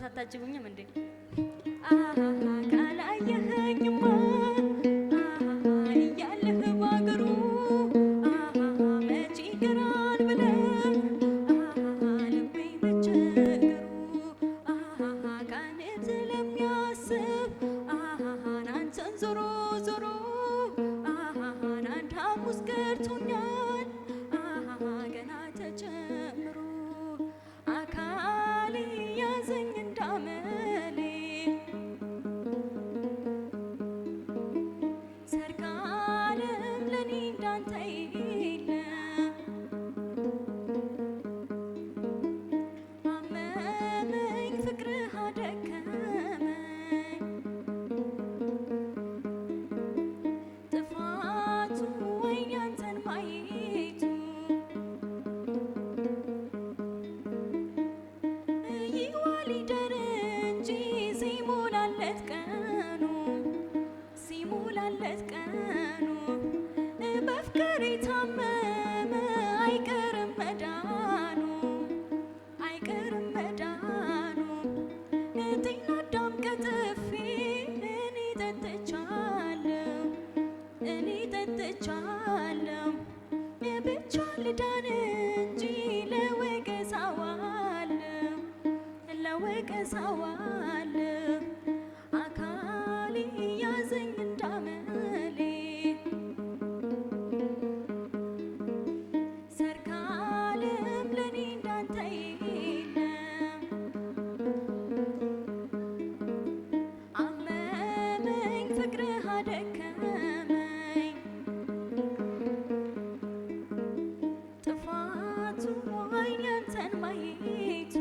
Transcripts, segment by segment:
አታጅቡኝም እንዴ? ካላየኸኝማ እያለህ ባገሩ መቼ ይቀራል ብለህ ልቤ መቸገሩ ካንተ ለሚያስብ አንተን ዞሮ ዞሮ አንድ ሐሙስ ቀርቶኛል ገና ተጀምሮ አካሌ ያዘኝ እንዳመሌ ሰርካለም ለኔ እንዳንተ የለም አመመኝ ፍቅርህ አደከመኝ ጥፋቱ ወይኔ አንተን ማየቱ ይዋል ይደር እንጂ ሲሞላለት ቀኑ በፍቅር የታመመ አይቀርም መዳኑ ጤና አዳም ቀጥፌ እኔ ጠጥቻለሁ ብቻ ልዳን እንጂ ለወቀሳዋለሁ አካሌ ያዘኝ እንዳመሌ ሰርካለም ለኔ እንዳንተ የለም አመመኝ ፍቅርህ አደከመኝ ጥፋቱ አይኔ አንተን ማየቱ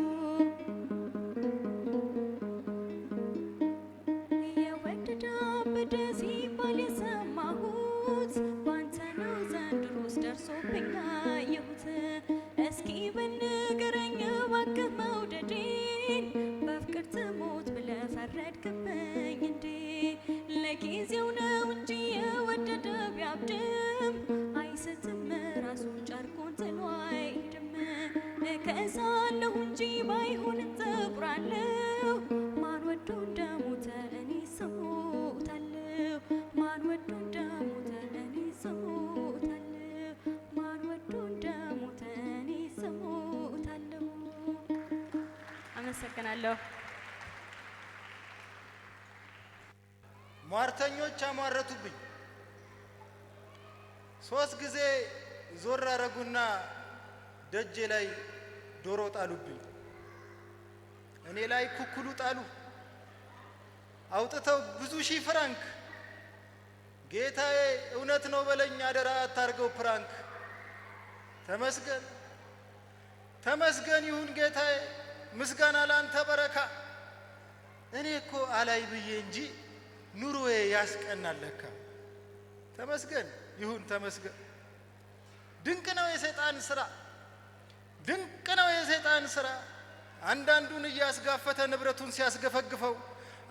የወደደ አበደ ሲባል የሰማሁት ባንተ ነው ዘንድሮስ ደርሶብኝ አየሁት እስኪ በንገረኝ እባክህ መውደዴን በፍቅር ትሞት ብለህ ፈረድክብኝ እንዴ ለጊዜው ነው እንጂ የወደደ ቢያብድም አይስትም ራሱን ጨርቁን ጥሎ አይሄድም እከሳለሁ እንጂ ባይሆን እጠቁራለሁ ማን ወዶ እንደሞተ እኔ እሞታለሁ ማን ወዶ እንደሞተ እኔ እሞታለሁ ማን ወዶ እንደሞተ እኔ እሞታለሁ። አመሰግናለሁ። ሟርተኞች አሟረቱብኝ 3 ጊዜ ዞር አረጉና ደጄ ላይ ዶሮ ጣሉብኝ እኔ ላይ ኩኩሉ ጣሉ አውጥተው ብዙ ሺህ ፍራንክ ጌታዬ እውነት ነው በለኝ አደራ አታርገው ፕራንክ ተመስገን ይሁን ጌታዬ ምስጋና ላንተ በረካ እኔ እኮ አላይ ብዬ እንጂ ኑሮዬ ያስቀናል ለካ ተመስገን ይሁን ተመስገን ድንቅ ነው የሰይጣን ስራ አንዳንዱን እያስጋፈተ ንብረቱን ሲያስገፈግፈው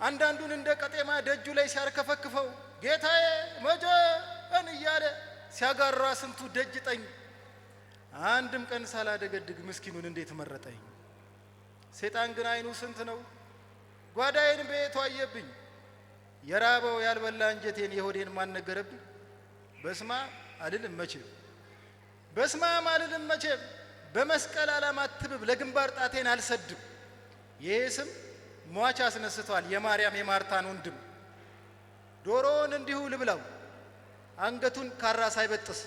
አንዳንዱን እንደ ቀጤማ ደጁ ላይ ሲያርከፈክፈው ጌታዬ መጀን እያለ ሲያጋራ ስንቱ ደጅ ጠኝ አንድም ቀን ሳላደገድግ ምስኪኑን እንዴት መረጠኝ ሰይጣን ግን አይኑ ስንት ነው ጓዳዬን ቤቱ አየብኝ የራበው ያልበላ እንጀቴን የሆዴን ማን ነገረብኝ በስማም አልልም መቼም በመስቀል ዓላማ አትብብ ለግንባር ጣቴን አልሰድም ይሄ ስም ሟች አስነስቷል የማርያም የማርታን ወንድም ዶሮውን እንዲሁ ልብላው አንገቱን ካራ ሳይበጥስ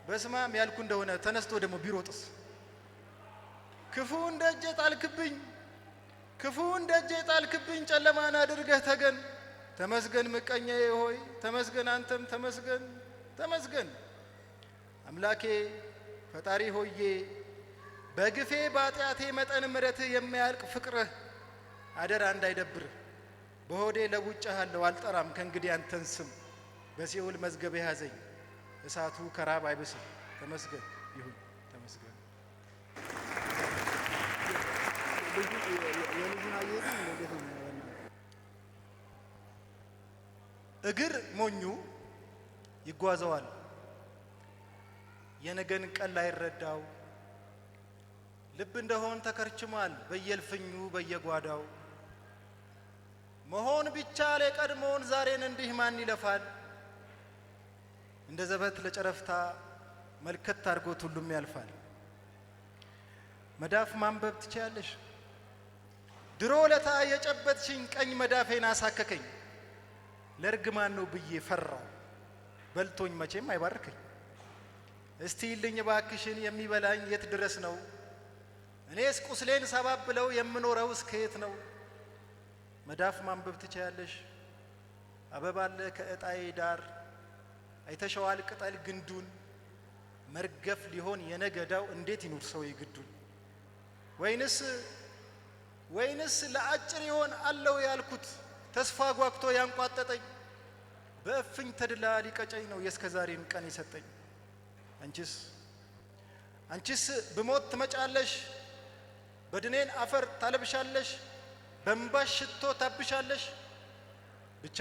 በስማም ያልኩ እንደሆነ ተነስቶ ደግሞ ቢሮጥስ ክፉ እንደጄ ጣልክብኝ ጨለማን አድርገህ ተገን ተመስገን ምቀኛዬ ሆይ ተመስገን አንተም ተመስገን አምላኬ ፈጣሪ ሆዬ በግፌ ባጢአቴ መጠን ምሕረትህ የማያልቅ ፍቅርህ አደራ እንዳይደብር በሆዴ ለውጬሃለሁ አልጠራም ከእንግዲህ አንተን ስም በሲኦል መዝገብ ያዘኝ እሳቱ ከራብ አይብስም ተመስገን ይሁን ተመስገን እግር ሞኙ ይጓዘዋል የነገን ቀን ላይረዳው ልብ እንደሆን ተከርችሟል በየልፍኙ በየጓዳው መሆን ቢቻል የቀድሞውን ዛሬን እንዲህ ማን ይለፋል እንደ ዘበት ለጨረፍታ መልከት አድርጎት ሁሉም ያልፋል መዳፍ ማንበብ ትችያለሽ ድሮ ለታ የጨበጥሽኝ ቀኝ መዳፌን አሳከከኝ ለርግማን ነው ብዬ ፈራው በልቶኝ መቼም አይባርከኝ እስቲ ልኝ ባክሽን የሚበላኝ የት ድረስ ነው እኔስ ቁስሌን ሰባብለው የምኖረው እስከየት ነው መዳፍ ማንበብ ትችያለሽ አበባለ ከእጣዬ ዳር አይተሸዋል ቅጠል ግንዱን መርገፍ ሊሆን የነገዳው እንዴት ይኑር ሰው ይግዱን ወይንስ ለአጭር ይሆን አለው ያልኩት ተስፋ ጓግቶ ያንቋጠጠኝ በእፍኝ ተድላ ሊቀጨኝ ነው የስከዛሬን ቀን የሰጠኝ አንቺስ ብሞት ትመጫለሽ በድኔን አፈር ታለብሻለሽ በእንባሽ ሽቶ ታብሻለሽ ብቻ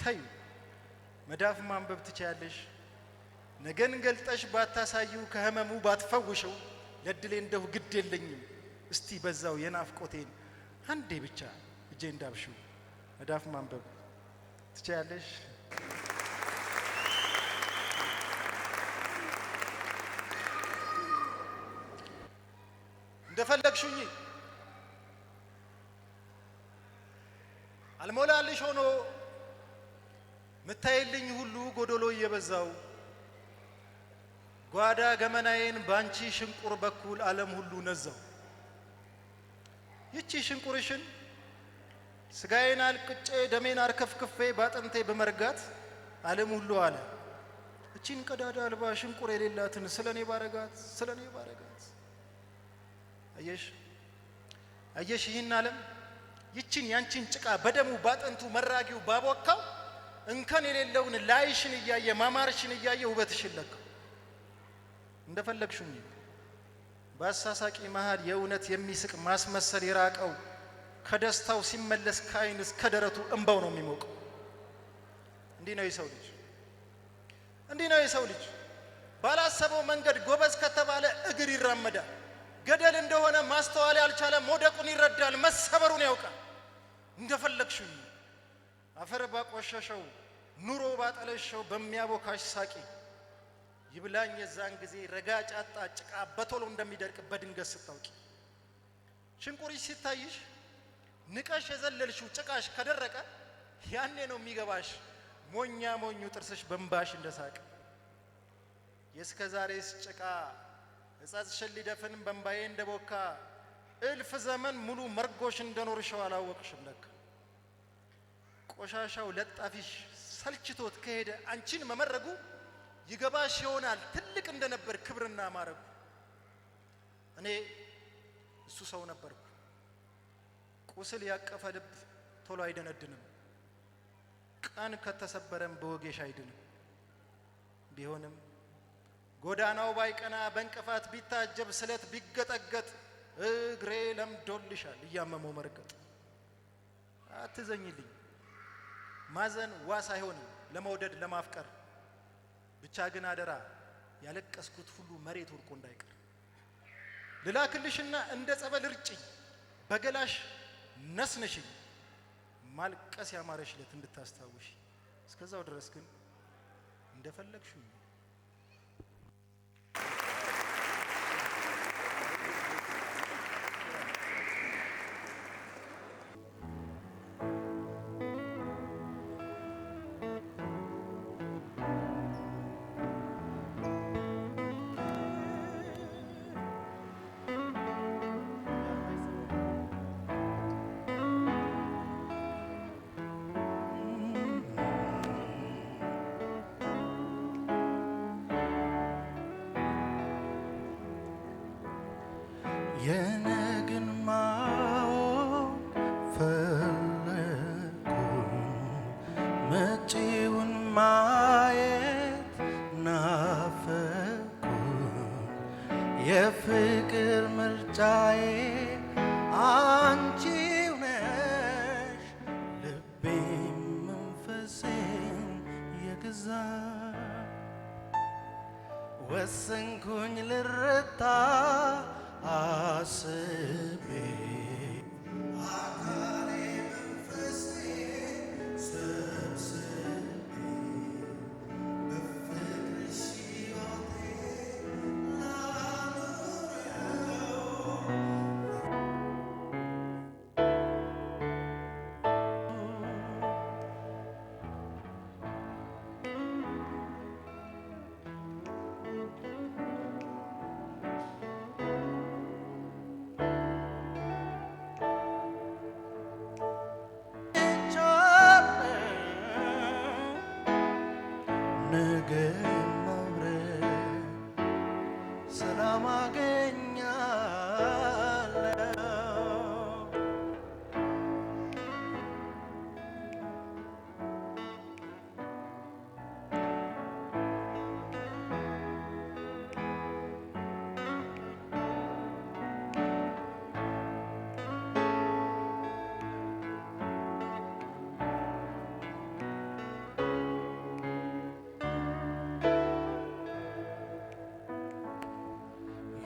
ተዩ መዳፍ ማንበብ ትችያለሽ ነገን ገልጠሽ ባታሳዩ ከህመሙ ባትፈውሽው ለድሌ እንደው ግድ የለኝም እስቲ በዛው የናፍቆቴን አንዴ ብቻ እጄ እንዳብሽው መዳፍ ማንበብ ትችያለሽ እንደፈለግሽኝ አልሞላልሽ ሆኖ ምታይልኝ ሁሉ ጎዶሎ እየበዛው ጓዳ ገመናዬን ባንቺ ሽንቁር በኩል ዓለም ሁሉ ነዛው ይቺ ሽንቁርሽን ስጋዬን አልቅጬ ደሜን አርከፍክፌ ባጥንቴ በመርጋት ዓለም ሁሉ አለ እቺን ቀዳዳ አልባ ሽንቁር የሌላትን ስለኔ ባረጋት አየሽ ይህን ዓለም ይቺን ያንቺን ጭቃ በደሙ ባጥንቱ መራጊው ባቦካው እንከን የሌለውን ላይሽን እያየ ማማርሽን እያየ ውበትሽን ለካው እንደፈለግሽኝ በአሳሳቂ መሃል የእውነት የሚስቅ ማስመሰል የራቀው ከደስታው ሲመለስ ከዓይንስ ከደረቱ እንባው ነው የሚሞቀው እንዲህ ነው የሰው ልጅ ባላሰበው መንገድ ጎበዝ ከተባለ እግር ይራመዳል ገደል እንደሆነ ማስተዋል ያልቻለ ሞደቁን ይረዳል መሰበሩን ያውቃል እንደፈለግሽኝ አፈር ባቆሸሸው ኑሮ ባጠለሸው በሚያቦካሽ ሳቂ ይብላኝ የዛን ጊዜ ረጋጭ አጣ ጭቃ በቶሎ እንደሚደርቅ በድንገት ስታውቂ ሽንቁርሽ ሲታይሽ ንቀሽ የዘለልሽው ጭቃሽ ከደረቀ ያኔ ነው የሚገባሽ ሞኙ ጥርስሽ በእንባሽ እንደሳቀ የስከዛሬስ ጭቃ እጻጽሽን ሊደፍን በእንባዬ እንደቦካ እልፍ ዘመን ሙሉ መርጎሽ እንደኖርሽው አላወቅሽም ለካ ቆሻሻው ለጣፊሽ ሰልችቶት ከሄደ አንቺን መመረጉ ይገባሽ ይሆናል ትልቅ እንደነበር ክብርና ማረጉ እኔ እሱ ሰው ነበርኩ ቁስል ያቀፈ ልብ ቶሎ አይደነድንም ቀን ከተሰበረም በወጌሽ አይድንም ቢሆንም ጎዳናው ባይቀና በእንቅፋት ቢታጀብ ስለት ቢገጠገጥ እግሬ ለምዶልሻል እያመመው መርገጥ አትዘኝልኝ ማዘን ዋስ አይሆንም ለመውደድ ለማፍቀር ብቻ ግን አደራ ያለቀስኩት ሁሉ መሬት ወርቆ እንዳይቀር ልላክልሽና እንደ ጸበል እርጭኝ በገላሽ ነስነሽኝ ማልቀስ ያማረሽለት እንድታስታውሽ እስከዛው ድረስ ግን እንደፈለግሽኝ የነግን ማወቅ ፈለጉ መጪውን ማየት ናፈቁ የፍቅር ምርጫዬ አንቺው ነሽ ልቤም መንፈሴን የገዛ ወሰንኩኝ ልረታ አስቤ አካሌ መንፈሴን ሰብስቤ በፍቅርሽ ሕይወቴን ነገ መብረር ሰላም አገኛለሁ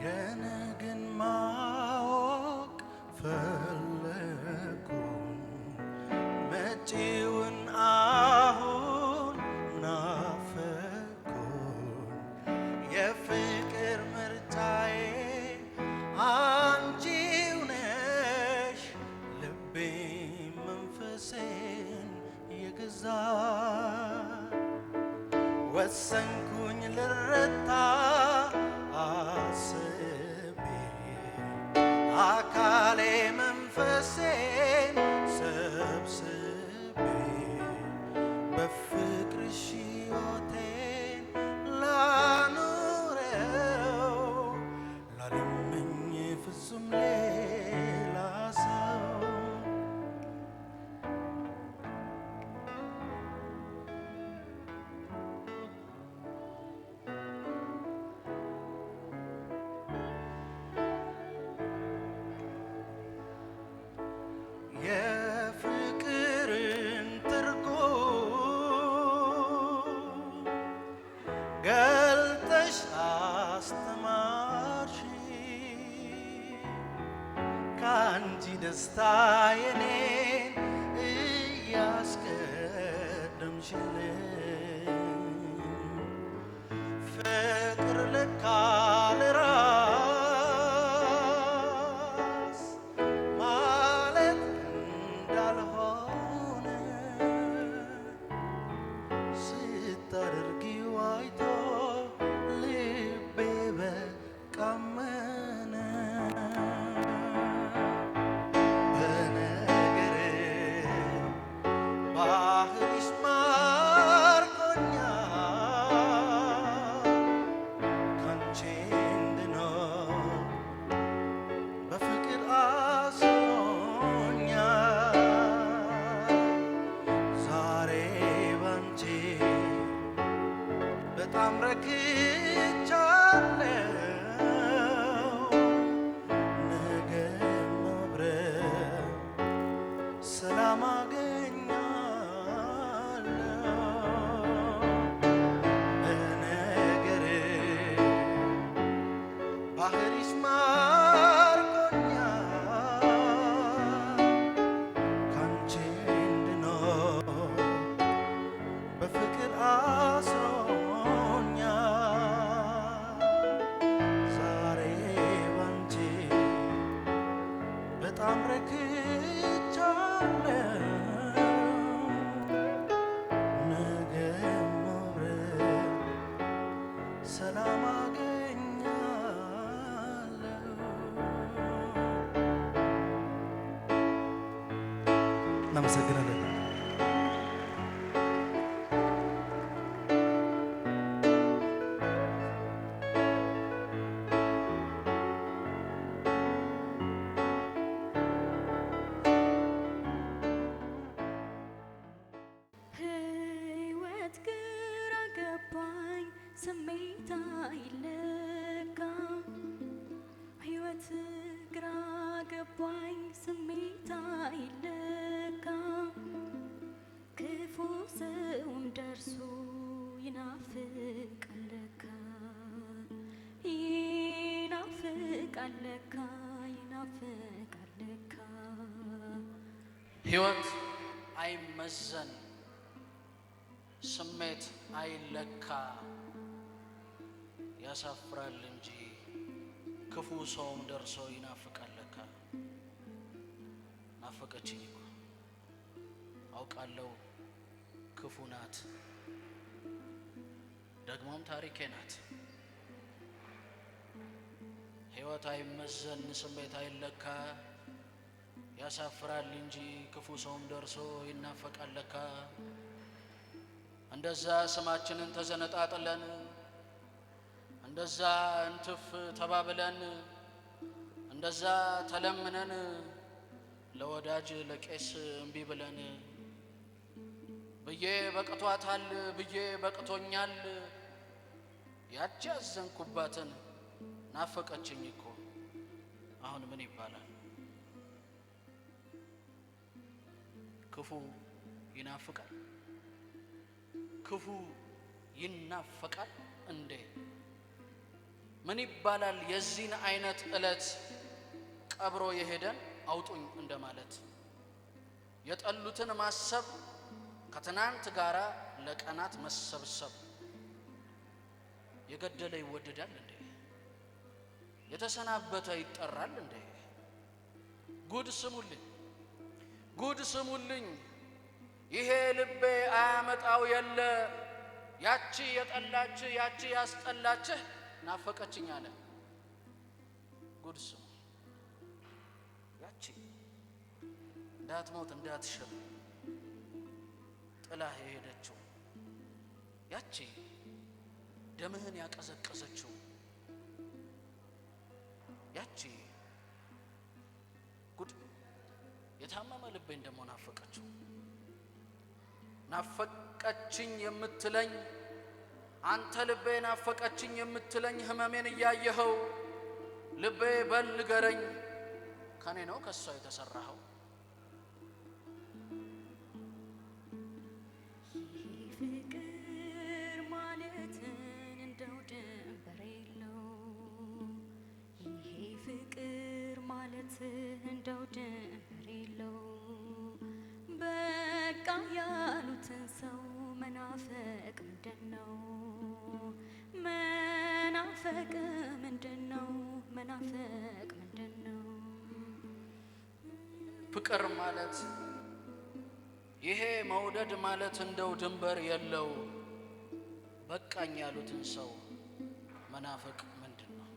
የነገን ማወቅ ፈለጉ መጪውን አሁን ናፈቁኝ የፍቅር ምርጫዬ አንቺው ነሽ ልቤ መንፈሴን የገዛ ወሰንኩኝ ልረታ አስቤ አካሌ መንፈሴን ሰብስቤ በፍቅርሽ ሕይወቴን ላኑረው ላልመኝ ፍጹም ሌላ ሰው የፍቅርን ትርጉም ገልጠሽ አስተማርሽ ከአንቺ ደስታ የኔን እያስቀደምሽልኝ ፍቅር ለካ ለራስ ማለት እንዳልሆነ ስታደርጊው አይቶ ልቤ በቃ አመነ በነገርሽ ባህሪሽ ማርኮኛል ካንቺ እንድኖር በፍቅር አስሮኛል ዛሬ ባንቺ በጣም ረክቻለሁ ነገ መብረር ሰላም አገኛለሁ በነገርሽ ባህሪሽ ማርኮኛል ካንቺ እንድኖር በፍቅር አስሮኛል ዛሬ ባንቺ በጣም ረክቻለሁ ነገ መብረር ሰላም አገኛለሁ እናመሰግናለን ሕይወት ግራ ገባኝ ስሜት አይለካም ሕይወት ግራ ገባኝ ገባኝ ስሜት አይለካ ክፉ ሰውም ደርሶ ይናፍቃል ለካ ይናፍቃል ለካ ይናፍቃል ለካ ሕይወት አይመዘን ስሜት አይለካ ያሳፍራል እንጂ ክፉ ሰውም ደርሶ ይናፍቃል ለካ። ናፈቀችኝ እኮ አውቃለሁ ክፉ ናት ደግሞም ታሪኬ ናት። ሕይወት አይመዘን ስሜት አይለካ ያሳፍራል እንጂ ክፉ ሰውም ደርሶ ይናፈቃል ለካ። እንደዛ ስማችንን ተዘነጣጥለን እንደዛ እንትፍ ተባብለን እንደዛ ተለምነን ለወዳጅ ለቄስ እምቢ ብለን ብዬ በቅቷታል ብዬ በቅቶኛል ያቺ ያዘንኩባትን ናፈቀችኝ እኮ አሁን ምን ይባላል? ክፉ ይናፍቃል ክፉ ይናፈቃል እንዴ? ምን ይባላል? የዚህን አይነት ዕለት ቀብሮ የሄደን አውጡኝ እንደማለት የጠሉትን ማሰብ ከትናንት ጋራ ለቀናት መሰብሰብ። የገደለ ይወደዳል እንዴ? የተሰናበተ ይጠራል እንዴ? ጉድ ስሙልኝ ጉድ ስሙልኝ ይሄ ልቤ አያመጣው የለ ያቺ የጠላች ያቺ ያስጠላችህ ናፈቀችኝ አለ። ጉድ ስሙ ያቺ እንዳትሞት እንዳትሽር ጥላህ የሄደችው ያቺ ደምህን ያቀዘቀዘችው ያቺ ጉድ የታመመ ልቤን ደሞ ናፈቀችው። ናፈቀችኝ የምትለኝ አንተ ልቤ ናፈቀችኝ የምትለኝ ህመሜን እያየኸው ልቤ በል ንገረኝ ከኔ ነው ከሷ የተሰራኸው? ፍቅር ማለትን እንደው ድንበር የለው ይሄ ፍቅር ማለት እንደው ድንበር የለው በቃ ያሉትን ሰው መናፈቅ ምንድነው? መናፈቅ ምንድነው? መናፈቅ ምንድነው? ፍቅር ማለት ይሄ መውደድ ማለት እንደው ድንበር የለው በቃኝ ያሉትን ሰው መናፈቅ ምንድነው?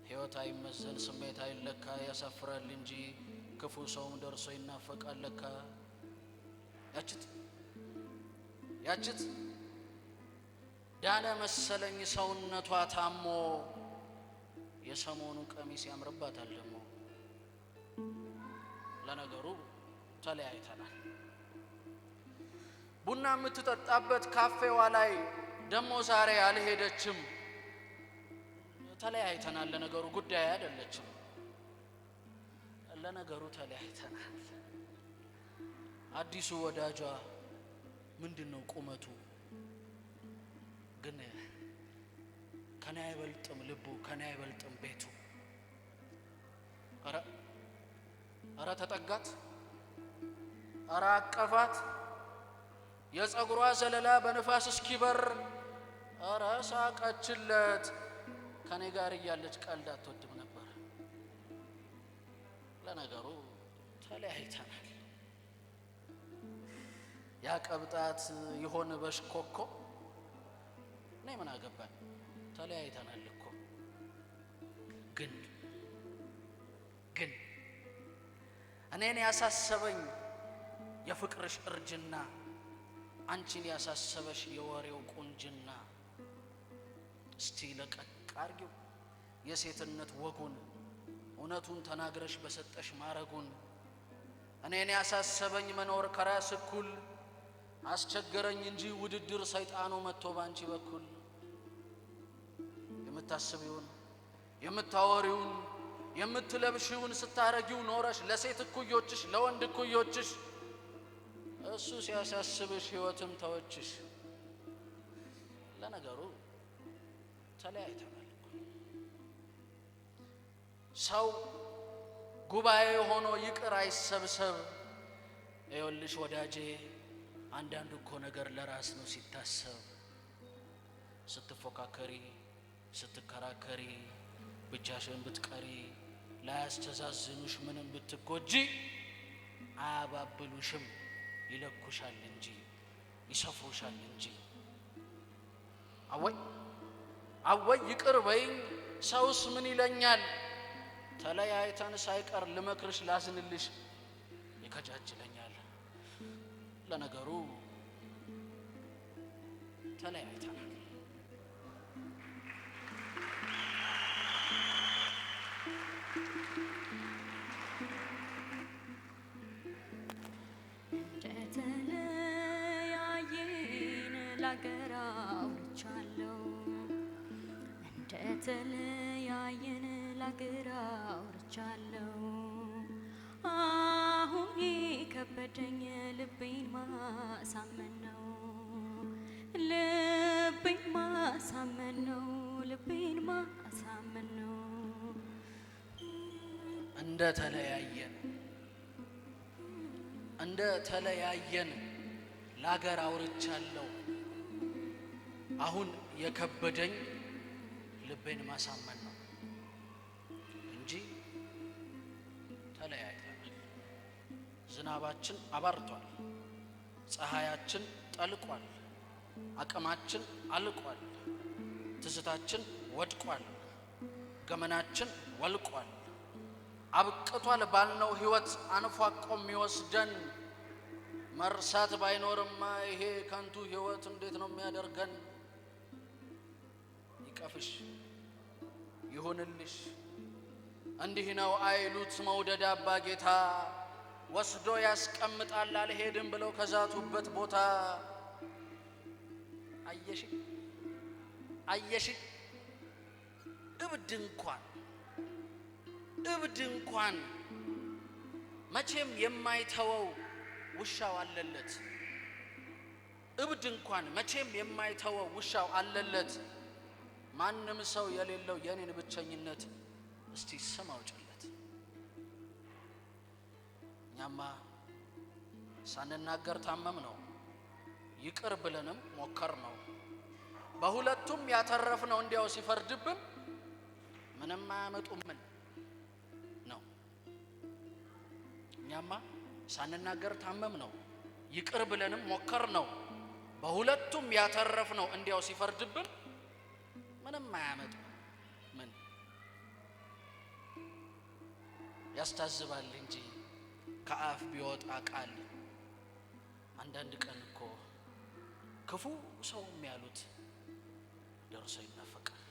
ሕይወት አይመዘን ስሜት አይለካ ያሳፍራል እንጂ ክፉ ሰውም ደርሶ ይናፈቃል ለካ። ያችት ዳነ መሰለኝ ሰውነቷ ታሞ የሰሞኑ ቀሚስ ያምርባታል ደሞ። ለነገሩ ተለያይተናል። ቡና የምትጠጣበት ካፌዋ ላይ ደሞ ዛሬ አልሄደችም። ተለያይተናል። ለነገሩ ጉዳይ አይደለችም። ለነገሩ ተለያይተናል። አዲሱ ወዳጇ ምንድነው ቁመቱ? ግን ከኔ አይበልጥም ልቡ ከኔ አይበልጥም ቤቱ። አረ ተጠጋት፣ አረ አቀፋት፣ የፀጉሯ ዘለላ በንፋስ እስኪበር አረ ሳቀችለት። ከኔ ጋር እያለች ቀልድ አትወድም ነበር። ለነገሩ ተለያይተናል። ያቀብጣት ይሆን በሽኮኮ እኔ ምን አገባኝ? ተለያይተናል እኮ። ግን እኔን ያሳሰበኝ የፍቅርሽ እርጅና፣ አንቺን ያሳሰበሽ የወሬው ቁንጅና። እስቲ ለቀቅ አርጊው የሴትነት ወጉን፣ እውነቱን ተናግረሽ በሰጠሽ ማረጉን። እኔን ያሳሰበኝ መኖር ከራስ እኩል፣ አስቸገረኝ እንጂ ውድድር ሰይጣኑ መጥቶ ባንቺ በኩል። የምታስቢውን የምታወሪውን የምትለብሽውን ስታረጊው ኖረሽ ለሴት እኩዮችሽ ለወንድ እኩዮችሽ እሱ ሲያሳስብሽ ሕይወትም ተወችሽ። ለነገሩ ተለያይተናል እኮ። ሰው ጉባኤ ሆኖ ይቅር አይሰብሰብ። ይኸውልሽ ወዳጄ አንዳንዱ እኮ ነገር ለራስ ነው ሲታሰብ። ስትፎካከሪ ስትከራከሪ ብቻሽን ብትቀሪ ላያስተዛዝኑሽ ምንም ብትጎጂ አያባብሉሽም፣ ይለኩሻል እንጂ ይሰፍሩሻል እንጂ። አወይ ይቅር በይኝ ሰውስ ምን ይለኛል? ተለያይተን ሳይቀር ልመክርሽ ላዝንልሽ ይከጃጅለኛል። ለነገሩ ተለያይተናል። እንደተለያየን ላገር አውርቻለሁ፣ እንደተለያየን ላገር አውርቻለሁ። አሁን የከበደኝ ልቤን ማሳመን ነው፣ ልቤን ማሳመን ነው፣ ልቤን ማሳመን ነው። እንደተለያየን ላገር አውርቻለሁ። አሁን የከበደኝ ልቤን ማሳመን ነው እንጂ ተለያይተናል። ዝናባችን አባርቷል፣ ፀሐያችን ጠልቋል፣ አቅማችን አልቋል፣ ትዝታችን ወድቋል፣ ገመናችን ወልቋል። አብቅቷል ባልነው ሕይወት አንፏቆ የሚወስደን መርሳት ባይኖርማ ይሄ ከንቱ ሕይወት እንዴት ነው የሚያደርገን? ይቀፍሽ ይሁንልሽ እንዲህ ነው አይሉት መውደድ አባ ጌታ፣ ወስዶ ያስቀምጣል አልሄድም ብለው ከዛቱበት ቦታ። አየሽ እብድ እንኳን መቼም የማይተወው ውሻው አለለት። እብድ እንኳን መቼም የማይተወው ውሻው አለለት። ማንም ሰው የሌለው የኔን ብቸኝነት እስቲ ስም አውጭለት። እኛማ ሳንናገር ታመም ነው፣ ይቅር ብለንም ሞከር ነው። በሁለቱም ያተረፍነው እንዲያው ሲፈርድብን ምንም አያመጡምን ነው። እኛማ ሳንናገር ታመም ነው፣ ይቅር ብለንም ሞከር ነው። በሁለቱም ያተረፍነው እንዲያው ሲፈርድብን ምንም አያመጡ ምን። ያስታዝባል እንጂ ከአፍ ቢወጣ ቃል። አንዳንድ ቀን እኮ ክፉ ሰው የሚያሉት ደርሶ ይናፈቃል።